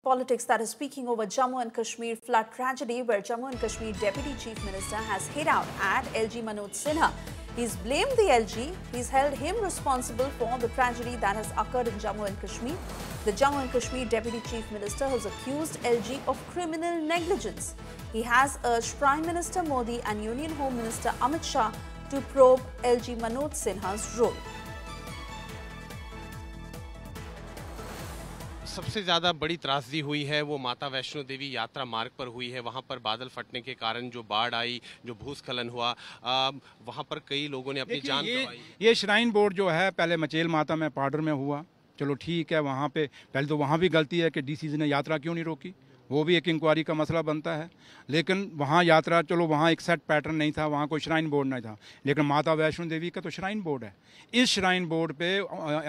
politics that is speaking over Jammu and Kashmir flood tragedy, where Jammu and Kashmir Deputy Chief Minister has hit out at LG Manoj Sinha. He's blamed the LG. He's held him responsible for the tragedy that has occurred in Jammu and Kashmir. The Jammu and Kashmir Deputy Chief Minister has accused LG of criminal negligence. He has urged Prime Minister Modi and Union Home Minister Amit Shah to probe LG Manoj Sinha's role. सबसे ज़्यादा बड़ी त्रासदी हुई है वो माता वैष्णो देवी यात्रा मार्ग पर हुई है। वहाँ पर बादल फटने के कारण जो बाढ़ आई, जो भूस्खलन हुआ, वहाँ पर कई लोगों ने अपनी जान गंवाई। ये श्राइन बोर्ड जो है पहले मचेल माता में पाडर में हुआ, चलो ठीक है, वहाँ पे पहले तो वहाँ भी गलती है कि डीसी ने यात्रा क्यों नहीं रोकी, वो भी एक इंक्वायरी का मसला बनता है। लेकिन वहाँ यात्रा, चलो वहाँ एक सेट पैटर्न नहीं था, वहाँ कोई श्राइन बोर्ड नहीं था, लेकिन माता वैष्णो देवी का तो श्राइन बोर्ड है। इस श्राइन बोर्ड पे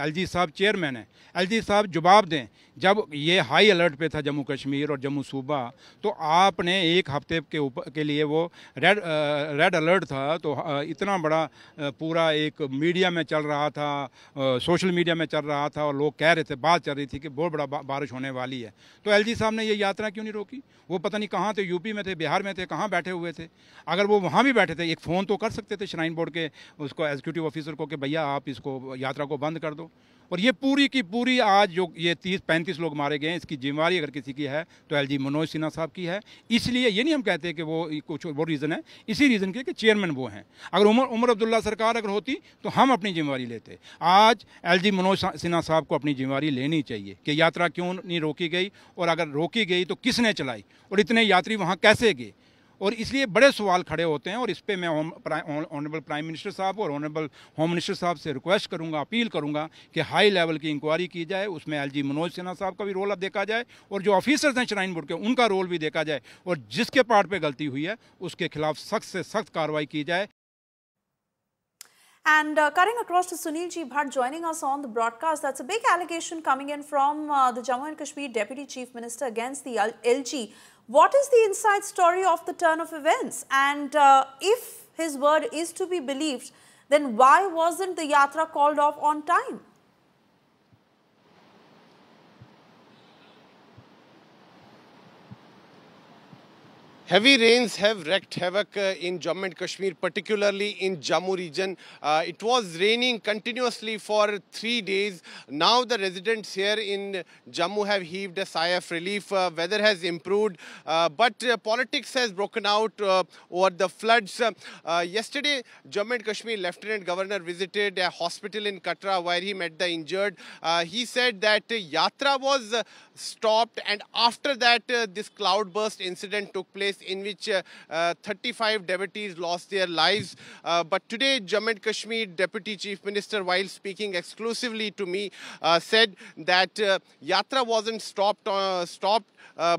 एलजी साहब चेयरमैन है। एलजी साहब जवाब दें, जब ये हाई अलर्ट पे था जम्मू कश्मीर और जम्मू सूबा, तो आपने एक हफ्ते के लिए वो रेड अलर्ट था, तो इतना बड़ा पूरा एक मीडिया में चल रहा था, सोशल मीडिया में चल रहा था, और लोग कह रहे थे, बात चल रही थी कि बहुत बड़ा बारिश होने वाली है। तो एलजी साहब ने ये यात्रा क्यों नहीं रोकी? वो पता नहीं कहाँ थे, यूपी में थे, बिहार में थे, कहाँ बैठे हुए थे। अगर वो वहाँ भी बैठे थे, एक फ़ोन तो कर सकते थे श्राइन बोर्ड के उसको एग्जीक्यूटिव ऑफिसर को कि भैया आप इसको यात्रा को बंद कर दो। और ये पूरी की पूरी आज जो ये 30-35 लोग मारे गए हैं, इसकी जिम्मेवारी अगर किसी की है तो एलजी मनोज सिन्हा साहब की है। इसलिए ये नहीं हम कहते कि वो कुछ वो रीज़न है, इसी रीज़न के कि चेयरमैन वो हैं। अगर उमर अब्दुल्ला सरकार अगर होती तो हम अपनी जिम्मेवारी लेते। आज एलजी मनोज सिन्हा साहब को अपनी जिम्मेवारी लेनी चाहिए कि यात्रा क्यों नहीं रोकी गई, और अगर रोकी गई तो किसने चलाई, और इतने यात्री वहाँ कैसे गए। और इसलिए बड़े सवाल खड़े होते हैं, और इस पे मैं ऑनरेबल प्राइम मिनिस्टर साहब और ऑनरेबल होम मिनिस्टर साहब से रिक्वेस्ट करूंगा, अपील करूंगा कि हाई लेवल की इंक्वायरी की जाए, उसमें एलजी मनोज सिन्हा साहब का भी रोल अब देखा जाए, और जो ऑफिसर्स हैं श्राइन बोर्ड के उनका रोल भी देखा जाए, और जिसके पार्ट पे गलती हुई है उसके खिलाफ सख्त से सख्त कार्रवाई की जाए। And cutting across to Sunil G. Bhatt joining us on the broadcast. That's a big allegation coming in from the Jammu and Kashmir Deputy Chief Minister against the LG. What is the inside story of the turn of events? And if his word is to be believed, then why wasn't the yatra called off on time? Heavy rains have wreaked havoc in Jammu and Kashmir, particularly in Jammu region. It was raining continuously for 3 days. Now the residents here in Jammu have heaved a sigh of relief. Weather has improved, but politics has broken out over the floods. Yesterday, Jammu and Kashmir Lieutenant Governor visited a hospital in Katra where he met the injured. He said that yatra was stopped, and after that this cloudburst incident took place, in which 35 devotees lost their lives. But today, Jammu and Kashmir Deputy Chief Minister, while speaking exclusively to me, said that yatra wasn't stopped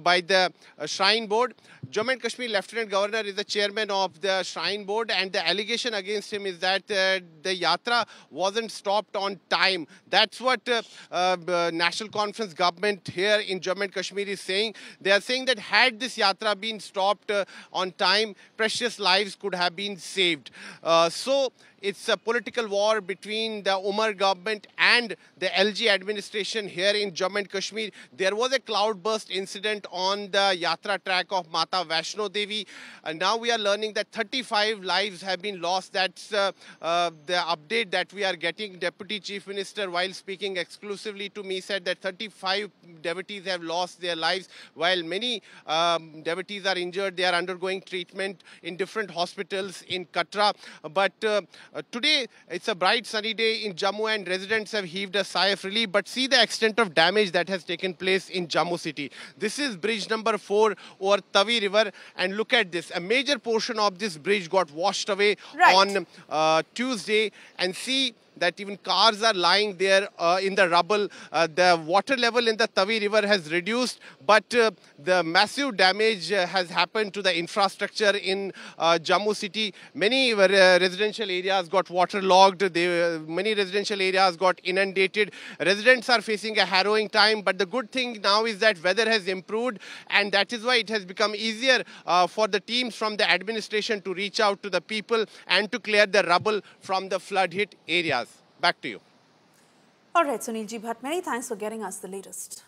by the Shrine Board. Jammu and Kashmir Lieutenant Governor is the chairman of the Shrine Board, and the allegation against him is that the yatra wasn't stopped on time. That's what National Conference government here in Jammu and Kashmir is saying. They are saying that had this yatra been stopped on time, precious lives could have been saved. So it's a political war between the Umar government and the LG administration here in Jammu and Kashmir. There was a cloudburst incident on the Yatra track of Mata Vaishno Devi. And now we are learning that 35 lives have been lost. That's the update that we are getting. Deputy Chief Minister, while speaking exclusively to me, said that 35 devotees have lost their lives, while many devotees are injured. They are undergoing treatment in different hospitals in Katra. But today, it's a bright sunny day in Jammu, and residents have heaved a sigh of relief. But see the extent of damage that has taken place in Jammu city. This is bridge number 4 over Tavi River, and look at this. A major portion of this bridge got washed away on Tuesday, and see that even cars are lying there in the rubble. The water level in the Tavi River has reduced, but the massive damage has happened to the infrastructure in Jammu city. Many residential areas got waterlogged. Many residential areas got inundated. Residents are facing a harrowing time, but the good thing now is that weather has improved, and that is why it has become easier for the teams from the administration to reach out to the people and to clear the rubble from the flood-hit areas. Back to you. All right, Sunil G. Bhatt, many thanks for getting us the latest.